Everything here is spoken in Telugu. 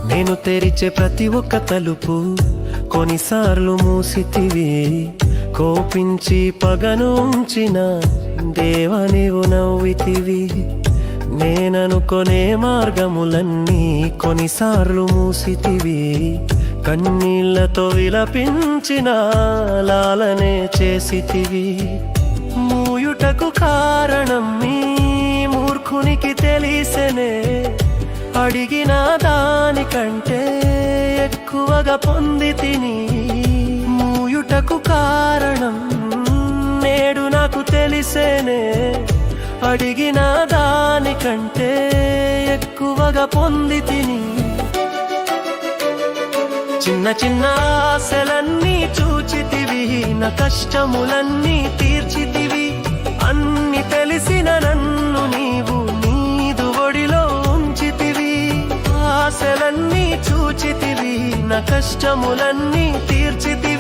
నేను తెరిచే ప్రతి ఒక్క తలుపు కొన్నిసార్లు మూసితివి. కోపించి పగనుంచిన దేవా నీవు నవ్వితివి. నేననుకొనే మార్గములన్నీ కొన్నిసార్లు మూసితివి. కన్నీళ్లతో విలపించిన లాలనే చేసితివి. మూయుటకు కారణం నీ మూర్ఖునికి తెలిసెనే. అడిగిన దానికంటే ఎక్కువగా పొందితిని. మూయుటకు కారణం నేడు నాకు తెలిసేనే. అడిగిన దానికంటే ఎక్కువగా పొందితిని. చిన్న చిన్న ఆశలన్నీ చూచితివి. నా కష్టములన్నీ తీర్చితివి. అన్ని తెలిసిన నన్ను నీవు నీదు ఒడిలో ఉంచితివి. ఆశలన్నీ చూచితివి. నా కష్టములన్నీ తీర్చితివి.